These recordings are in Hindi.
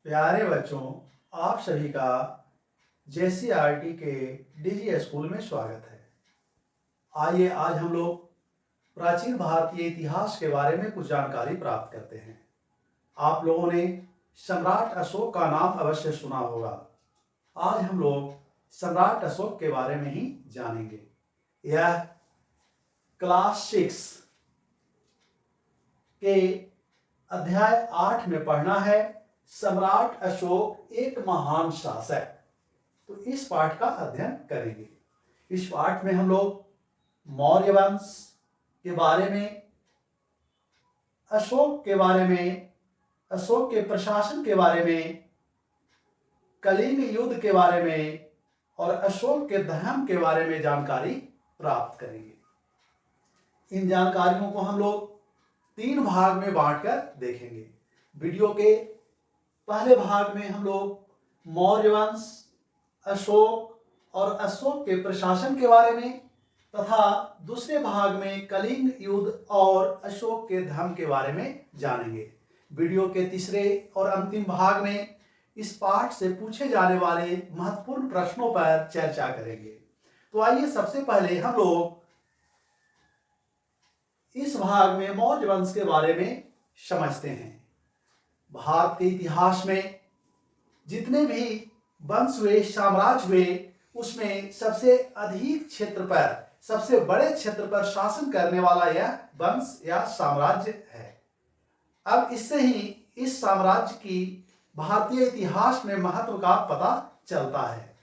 प्यारे बच्चों, आप सभी का जेसीईआरटी के डीजी स्कूल में स्वागत है। आइए आज हम लोग प्राचीन भारतीय इतिहास के बारे में कुछ जानकारी प्राप्त करते हैं। आप लोगों ने सम्राट अशोक का नाम अवश्य सुना होगा। आज हम लोग सम्राट अशोक के बारे में ही जानेंगे। यह क्लास 6 के अध्याय 8 में पढ़ना है। सम्राट अशोक एक महान शासक। तो इस पाठ का अध्ययन करेंगे। इस पाठ में हम लोग मौर्य वंश के बारे में, अशोक के बारे में, अशोक के प्रशासन के बारे में, कलिंग युद्ध के बारे में और अशोक के धर्म के बारे में जानकारी प्राप्त करेंगे। इन जानकारियों को हम लोग 3 भाग में बांटकर देखेंगे। वीडियो के पहले भाग में हम लोग मौर्य वंश, अशोक और अशोक के प्रशासन के बारे में तथा दूसरे भाग में कलिंग युद्ध और अशोक के धर्म के बारे में जानेंगे। वीडियो के तीसरे और अंतिम भाग में इस पाठ से पूछे जाने वाले महत्वपूर्ण प्रश्नों पर चर्चा करेंगे। तो आइए सबसे पहले हम लोग इस भाग में मौर्य वंश के बारे में समझते हैं। भारत के इतिहास में जितने भी वंश हुए, साम्राज्य हुए, उसमें सबसे अधिक क्षेत्र पर, सबसे बड़े क्षेत्र पर शासन करने वाला यह वंश या साम्राज्य है। अब इससे ही इस साम्राज्य की भारतीय इतिहास में महत्व का पता चलता है।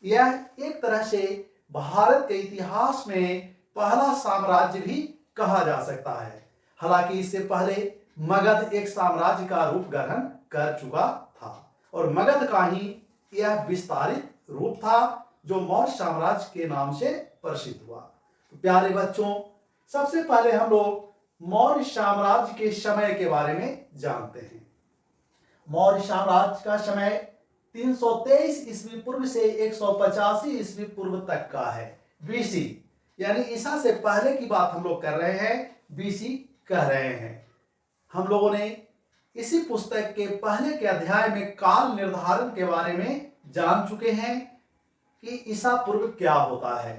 यह एक तरह से भारत के इतिहास में पहला साम्राज्य भी कहा जा सकता है। हालांकि इससे पहले मगध एक साम्राज्य का रूप ग्रहण कर चुका था और मगध का ही यह विस्तारित रूप था जो मौर्य साम्राज्य के नाम से प्रसिद्ध हुआ। तो प्यारे बच्चों, सबसे पहले हम लोग मौर्य साम्राज्य के समय के बारे में जानते हैं। मौर्य साम्राज्य का समय 323 ईस्वी पूर्व से 185 ईस्वी पूर्व तक का है। बीसी यानी ईसा से पहले की बात हम लोग कर रहे हैं, बीसी कह रहे हैं। हम लोगों ने इसी पुस्तक के पहले के अध्याय में काल निर्धारण के बारे में जान चुके हैं कि ईसा पूर्व क्या होता है।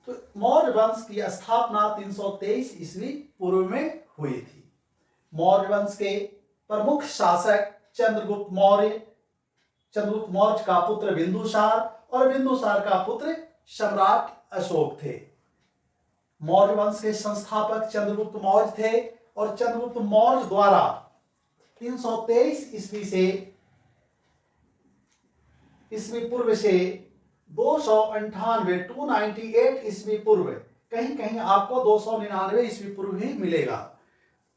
तो मौर्य वंश की स्थापना 323 ईस्वी पूर्व में हुई थी। मौर्य वंश के प्रमुख शासक चंद्रगुप्त मौर्य का पुत्र बिंदुसार और बिंदुसार का पुत्र सम्राट अशोक थे। मौर्य वंश के संस्थापक चंद्रगुप्त मौर्य थे और चंद्रगुप्त मौर्य द्वारा 323 ईस्वी पूर्व से 298 ईस्वी पूर्व, कहीं कहीं आपको 299 ईस्वी पूर्व ही मिलेगा।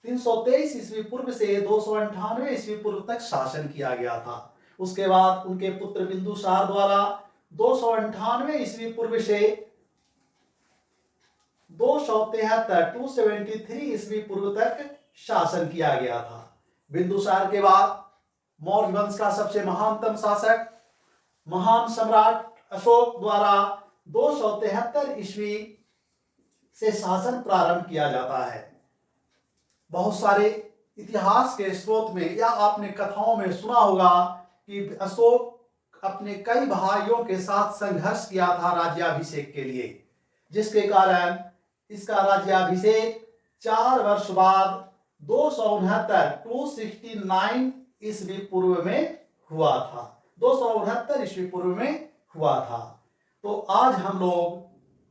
323 ईस्वी पूर्व से 298 ईस्वी पूर्व तक शासन किया गया था। उसके बाद उनके पुत्र बिंदुसार द्वारा 298 ईस्वी पूर्व से 273 ईस्वी पूर्व तक शासन किया गया था। बिंदुसार के बाद मौर्य वंश का सबसे महानतम शासक महान सम्राट अशोक द्वारा 273 ईस्वी से शासन प्रारंभ किया जाता है। बहुत सारे इतिहास के स्रोत में या आपने कथाओं में सुना होगा कि अशोक अपने कई भाइयों के साथ संघर्ष किया था राज्याभिषेक के लिए, जिसके कारण इसका राज्याभिषेक 4 वर्ष बाद 269 ईस्वी पूर्व में हुआ था। 269 ईस्वी पूर्व में हुआ था। तो आज हम लोग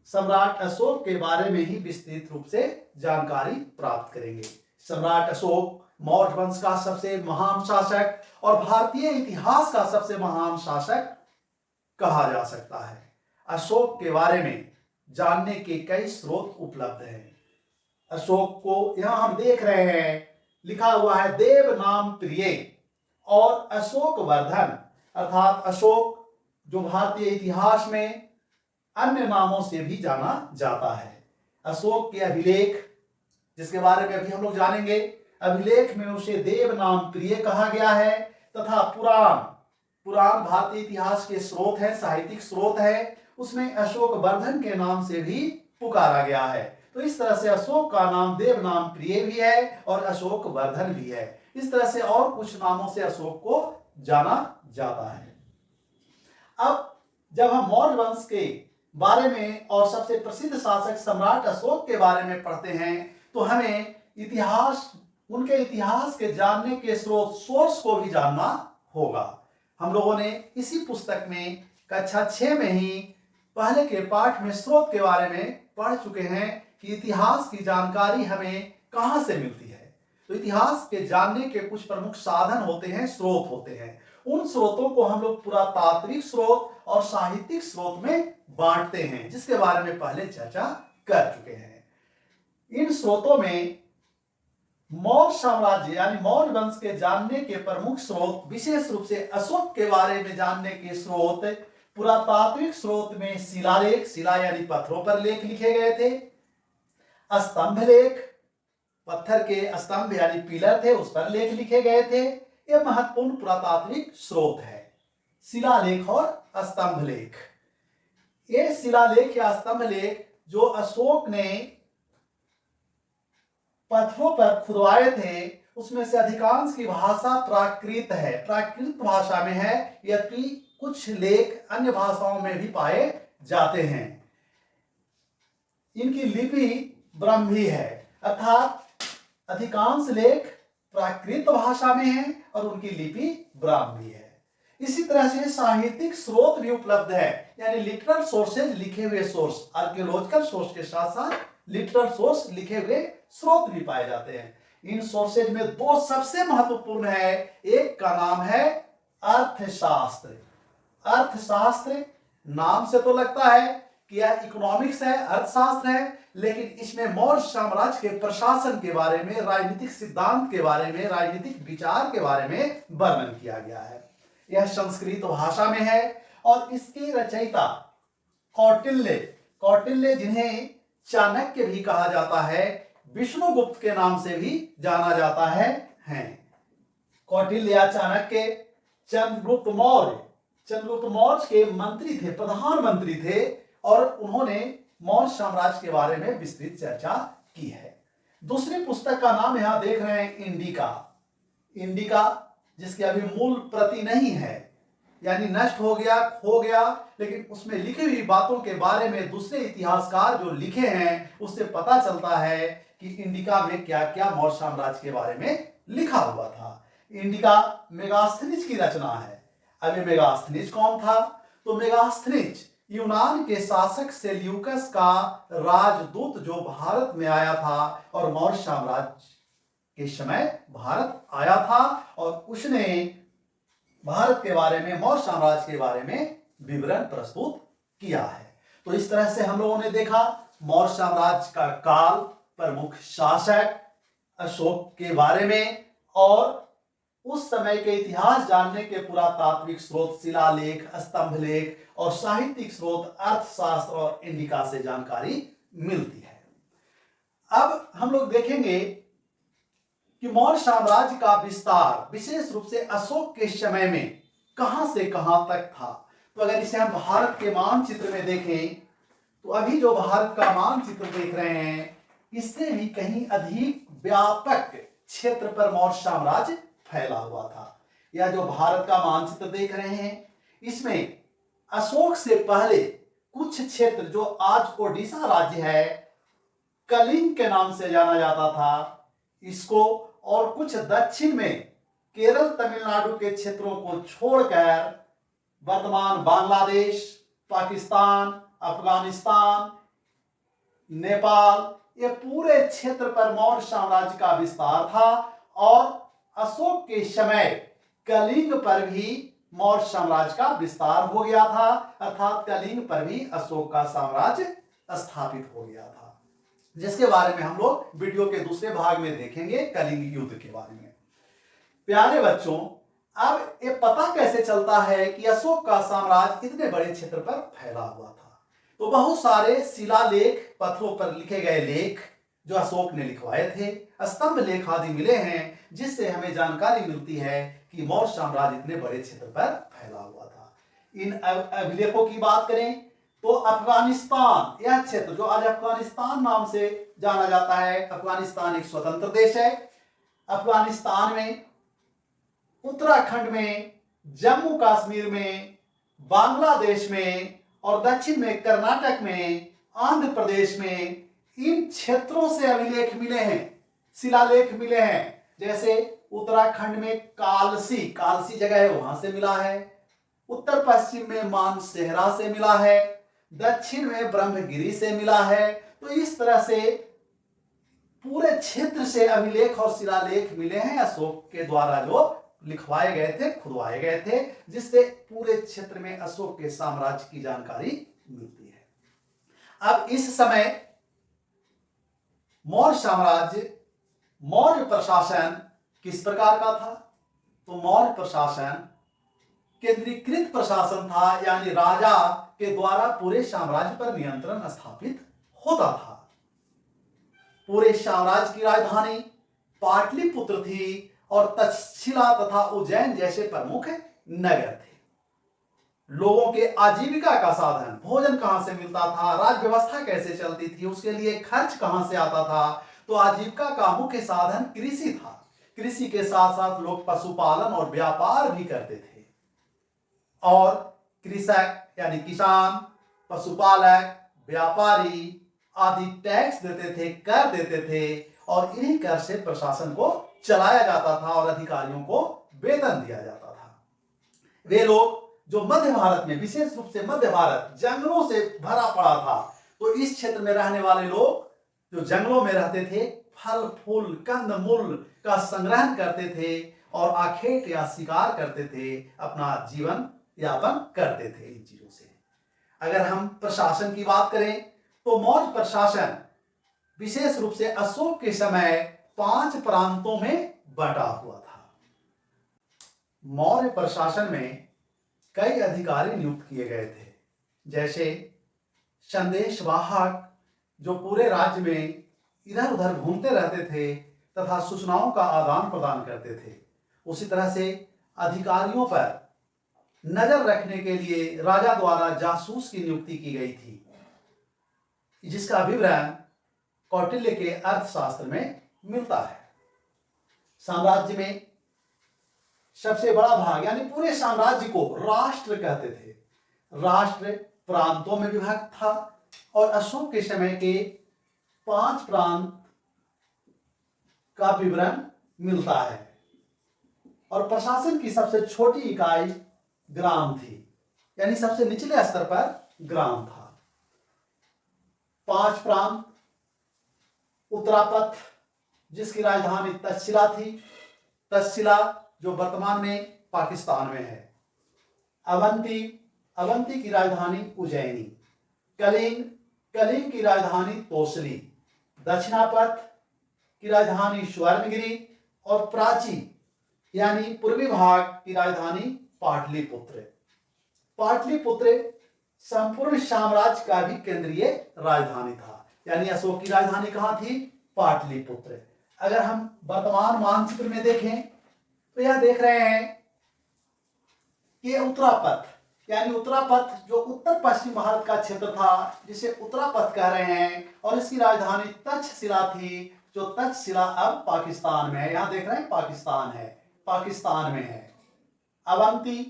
सम्राट अशोक के बारे में ही विस्तृत रूप से जानकारी प्राप्त करेंगे। सम्राट अशोक मौर्य वंश का सबसे महान शासक और भारतीय इतिहास का सबसे महान शासक कहा जा सकता है। अशोक के बारे में जानने के कई स्रोत उपलब्ध हैं। अशोक को यहां हम देख रहे हैं, लिखा हुआ है देव नाम प्रिय और अशोक वर्धन, अर्थात अशोक जो भारतीय इतिहास में अन्य नामों से भी जाना जाता है। अशोक के अभिलेख, जिसके बारे में अभी हम लोग जानेंगे, अभिलेख में उसे देव नाम प्रिय कहा गया है तथा पुराण भारतीय इतिहास के स्रोत है, साहित्यिक स्रोत है, उसमें अशोक वर्धन के नाम से भी पुकारा गया है। तो इस तरह से अशोक का नाम देवनाम प्रिय भी है और अशोक वर्धन भी है। इस तरह से और कुछ नामों से अशोक को जाना जाता है। अब जब हम मौर्य वंश के बारे में और सबसे प्रसिद्ध शासक सम्राट अशोक के बारे में पढ़ते हैं तो हमें इतिहास, उनके इतिहास के जानने के स्रोत, सोर्स को भी जानना होगा। हम लोगों ने इसी पुस्तक में कक्षा 6 में ही पहले के पाठ में स्रोत के बारे में पढ़ चुके हैं कि इतिहास की जानकारी हमें कहां से मिलती है। तो इतिहास के जानने के कुछ प्रमुख साधन होते हैं, स्रोत होते हैं। उन स्रोतों को हम लोग पुरातात्विक स्रोत और साहित्यिक स्रोत में बांटते हैं, जिसके बारे में पहले चर्चा कर चुके हैं। इन स्रोतों में मौर्य साम्राज्य यानी मौर्य वंश के जानने के प्रमुख स्रोत, विशेष रूप से अशोक के बारे में जानने के स्रोत, पुरातात्विक स्रोत में शिलालेख, शिला यानी पत्थरों पर लेख लिखे गए थे, स्तंभ लेख, पत्थर के स्तंभ यानी पिलर थे, उस पर लेख लिखे गए थे। यह महत्वपूर्ण पुरातात्विक स्रोत है, शिलालेख और स्तंभ लेख। ये शिलालेख या स्तंभ लेख जो अशोक ने पत्थरों पर खुदवाए थे, उसमें से अधिकांश की भाषा प्राकृत है, प्राकृत भाषा में है, यद्यपि कुछ लेख अन्य भाषाओं में भी पाए जाते हैं। इनकी लिपि ब्राह्मी है, अर्थात अधिकांश लेख प्राकृत भाषा में है और उनकी लिपि ब्राह्मी है। इसी तरह से साहित्यिक स्रोत भी उपलब्ध है, यानी लिटरल सोर्सेज, लिखे हुए सोर्स, आर्कियोलॉजिकल सोर्स के साथ साथ लिटरल सोर्स, लिखे हुए स्रोत भी पाए जाते हैं। इन सोर्सेज में दो सबसे महत्वपूर्ण है। एक का नाम है अर्थशास्त्र। अर्थशास्त्र नाम से तो लगता है कि यह इकोनॉमिक्स है, अर्थशास्त्र है, लेकिन इसमें मौर्य साम्राज्य के प्रशासन के बारे में, राजनीतिक सिद्धांत के बारे में, राजनीतिक विचार के बारे में वर्णन किया गया है। यह संस्कृत भाषा में है और इसके रचयिता कौटिल्य, जिन्हें चाणक्य भी कहा जाता है, विष्णुगुप्त के नाम से भी जाना जाता है, हैं। कौटिल्य या चाणक्य चंद्रगुप्त मौर्य के मंत्री थे, प्रधानमंत्री थे, और उन्होंने मौर्य साम्राज्य के बारे में विस्तृत चर्चा की है। दूसरी पुस्तक का नाम यहां देख रहे हैं इंडिका, जिसकी अभी मूल प्रति नहीं है, यानी नष्ट हो गया, खो गया, लेकिन उसमें लिखी हुई बातों के बारे में दूसरे इतिहासकार जो लिखे हैं उससे पता चलता है कि इंडिका में क्या क्या मौर्य साम्राज्य के बारे में लिखा हुआ था। इंडिका मेगास्थनीज की रचना है। अब मेगास्थनीज कौन था? तो मेगास्थनीज यूनान के शासक सेल्यूकस का राजदूत जो भारत में आया था और मौर्य साम्राज्य के समय भारत आया था, और उसने भारत के बारे में, मौर्य साम्राज्य के बारे में विवरण प्रस्तुत किया है। तो इस तरह से हम लोगों ने देखा मौर्य साम्राज्य का काल, प्रमुख शासक, अशोक के बारे में, और उस समय के इतिहास जानने के पुरातात्विक स्रोत, शिलालेख, स्तंभ लेख, और साहित्यिक स्रोत अर्थशास्त्र और इंडिका से जानकारी मिलती है। अब हम लोग देखेंगे कि मौर्य साम्राज्य का विस्तार विशेष रूप से अशोक के समय में कहां से कहां तक था। तो अगर इसे हम भारत के मानचित्र में देखें तो अभी जो भारत का मानचित्र देख रहे हैं, इससे भी कहीं अधिक व्यापक क्षेत्र पर मौर्य साम्राज्य फैला हुआ था। यह जो भारत का मानचित्र देख रहे हैं, इसमें अशोक से पहले कुछ क्षेत्र जो आज ओडिशा राज्य है, कलिंग के नाम से जाना जाता था इसको, और कुछ दक्षिण में केरल, तमिलनाडु के क्षेत्रों को छोड़कर वर्तमान बांग्लादेश, पाकिस्तान, अफगानिस्तान, नेपाल, ये पूरे क्षेत्र पर मौर्य साम्राज्य का विस्तार था। और अशोक के समय कलिंग पर भी मौर्य साम्राज्य का विस्तार हो गया था, अर्थात कलिंग पर भी अशोक का साम्राज्य स्थापित हो गया था, जिसके बारे में हम लोग वीडियो के दूसरे भाग में देखेंगे, कलिंग युद्ध के बारे में। प्यारे बच्चों, अब ये पता कैसे चलता है कि अशोक का साम्राज्य इतने बड़े क्षेत्र पर फैला हुआ था? तो बहुत सारे शिलालेख, पत्थरों पर लिखे गए लेख जो अशोक ने लिखवाए थे, स्तंभ लेख आदि मिले हैं, जिससे हमें जानकारी मिलती है कि मौर्य साम्राज्य इतने बड़े क्षेत्र पर फैला हुआ था। इन अभिलेखों की बात करें तो अफगानिस्तान यह क्षेत्र जो आज अफगानिस्तान नाम से जाना जाता है, अफगानिस्तान एक स्वतंत्र देश है। अफगानिस्तान में, उत्तराखंड में, जम्मू कश्मीर में, बांग्लादेश में और दक्षिण में कर्नाटक में, आंध्र प्रदेश में, इन क्षेत्रों से अभिलेख मिले हैं, शिलालेख मिले हैं। जैसे उत्तराखंड में कालसी, कालसी जगह है, वहां से मिला है। उत्तर पश्चिम में मानसेहरा से मिला है। दक्षिण में ब्रह्मगिरी से मिला है। तो इस तरह से पूरे क्षेत्र से अभिलेख और शिलालेख मिले हैं अशोक के द्वारा, जो लिखवाए गए थे, खुदवाए गए थे, जिससे पूरे क्षेत्र में अशोक के साम्राज्य की जानकारी मिलती है। अब इस समय मौर्य साम्राज्य, मौर्य प्रशासन किस प्रकार का था? तो मौर्य प्रशासन केंद्रीकृत प्रशासन था, यानी राजा के द्वारा पूरे साम्राज्य पर नियंत्रण स्थापित होता था। पूरे साम्राज्य की राजधानी पाटलिपुत्र थी और तक्षशिला तथा उज्जैन जैसे प्रमुख नगर थे। लोगों के आजीविका का साधन, भोजन कहां से मिलता था, राज व्यवस्था कैसे चलती थी, उसके लिए खर्च कहां से आता था? तो आजीविका का मुख्य साधन कृषि था। कृषि के साथ साथ लोग पशुपालन और व्यापार भी करते थे। और कृषक यानी किसान, पशुपालक, व्यापारी आदि टैक्स देते थे, कर देते थे, और इन्हीं कर से प्रशासन को चलाया जाता था और अधिकारियों को वेतन दिया जाता था। वे लोग जो मध्य भारत में, विशेष रूप से मध्य भारत जंगलों से भरा पड़ा था, तो इस क्षेत्र में रहने वाले लोग जो जंगलों में रहते थे, फल फूल कंद मूल का संग्रहण करते थे और आखेट या शिकार करते थे, अपना जीवन यापन करते थे इन चीजों से। अगर हम प्रशासन की बात करें तो मौर्य प्रशासन विशेष रूप से अशोक के समय 5 प्रांतों में बटा हुआ था। मौर्य प्रशासन में कई अधिकारी नियुक्त किए गए थे, जैसे संदेशवाहक जो पूरे राज्य में इधर उधर घूमते रहते थे तथा सूचनाओं का आदान प्रदान करते थे। उसी तरह से अधिकारियों पर नजर रखने के लिए राजा द्वारा जासूस की नियुक्ति की गई थी, जिसका विवरण कौटिल्य के अर्थशास्त्र में मिलता है। साम्राज्य में सबसे बड़ा भाग यानी पूरे साम्राज्य को राष्ट्र कहते थे। राष्ट्र प्रांतों में विभक्त था और अशोक के समय के 5 प्रांत का विवरण मिलता है। और प्रशासन की सबसे छोटी इकाई ग्राम थी, यानी सबसे निचले स्तर पर ग्राम था। 5 प्रांत, उत्तरापथ जिसकी राजधानी तक्षशिला थी, तक्षशिला जो वर्तमान में पाकिस्तान में है। अवंती, अवंती की राजधानी उज्जैनी। कलिंग, कलिंग की राजधानी तोसली। दक्षिणापथ की राजधानी स्वर्णगिरी और प्राची यानी पूर्वी भाग की राजधानी पाटलिपुत्र। पाटलिपुत्र संपूर्ण साम्राज्य का भी केंद्रीय राजधानी था, यानी अशोक की राजधानी कहां थी? पाटलिपुत्र। अगर हम वर्तमान मानचित्र में देखें तो यह देख रहे हैं कि उत्तरापथ, यानी उत्तरापथ जो उत्तर पश्चिम भारत का क्षेत्र था, जिसे उत्तरापथ कह रहे हैं, और इसकी राजधानी तक्षशिला थी, जो तक्षशिला अब पाकिस्तान में है। यहां देख रहे हैं पाकिस्तान है, पाकिस्तान में है। अवंती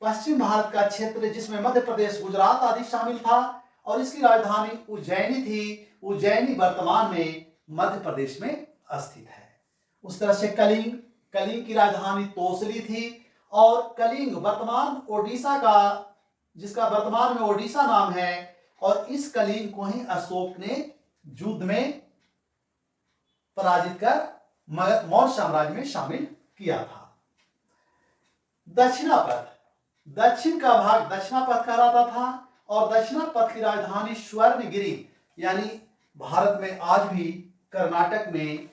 पश्चिम भारत का क्षेत्र जिसमें मध्य प्रदेश, गुजरात आदि शामिल था, और इसकी राजधानी उज्जैनी थी। उज्जैनी वर्तमान में मध्य प्रदेश में स्थित है। उस तरह से कलिंग, कलिंग की राजधानी तोसली थी, और कलिंग वर्तमान ओडिशा का, जिसका वर्तमान में ओडिशा नाम है, और इस कलिंग को ही अशोक ने युद्ध में पराजित कर मौर्य साम्राज्य में शामिल किया था। दक्षिणापथ, दक्षिण का भाग दक्षिणापथ कहलाता था, और दक्षिणापथ की राजधानी स्वर्णगिरी, यानी भारत में आज भी कर्नाटक में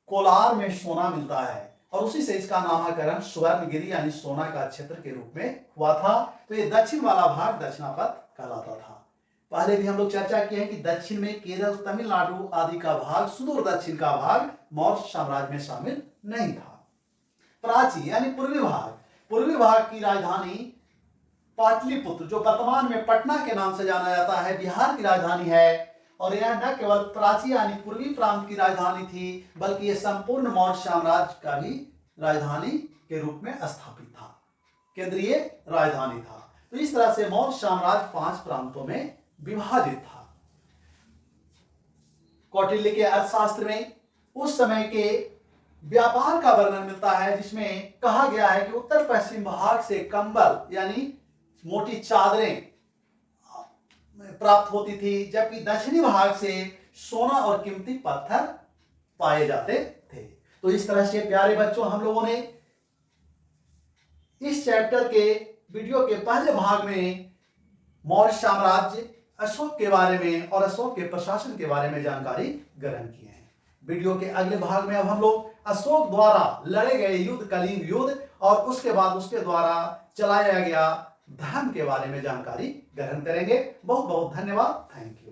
कोलार में सोना मिलता है, और उसी से इसका नामकरण स्वर्णगिरी यानी सोना का क्षेत्र के रूप में हुआ था। तो ये दक्षिण वाला भाग दक्षिणापथ कहलाता था। पहले भी हम लोग चर्चा किए हैं कि दक्षिण में केरल, तमिलनाडु आदि का भाग, सुदूर दक्षिण का भाग मौर्य साम्राज्य में शामिल नहीं था। प्राची यानी पूर्वी भाग, पूर्वी भाग की राजधानी पाटलिपुत्र, जो वर्तमान में पटना के नाम से जाना जाता है, बिहार की राजधानी है। और यह न केवल प्राची यानी पूर्वी प्रांत की राजधानी थी, बल्कि यह संपूर्ण मौर्य साम्राज्य का भी राजधानी के रूप में स्थापित था, केंद्रीय राजधानी था। तो इस तरह से मौर्य साम्राज्य 5 प्रांतों में विभाजित था। कौटिल्य के अर्थशास्त्र में उस समय के व्यापार का वर्णन मिलता है, जिसमें कहा गया है कि उत्तर पश्चिम भाग से कंबल यानी मोटी चादरें प्राप्त होती थी, जबकि दक्षिणी भाग से सोना और कीमती पत्थर पाए जाते थे। तो इस तरह से प्यारे बच्चों, हम लोगों ने इस चैप्टर के वीडियो के पहले भाग में मौर्य साम्राज्य, अशोक के बारे में और अशोक के प्रशासन के बारे में जानकारी ग्रहण की है। वीडियो के अगले भाग में अब हम लोग अशोक द्वारा लड़े गए युद्ध, कलिंग युद्ध, और उसके बाद उसके द्वारा चलाया गया धर्म के बारे में जानकारी ग्रहण करेंगे। बहुत बहुत धन्यवाद। Thank you.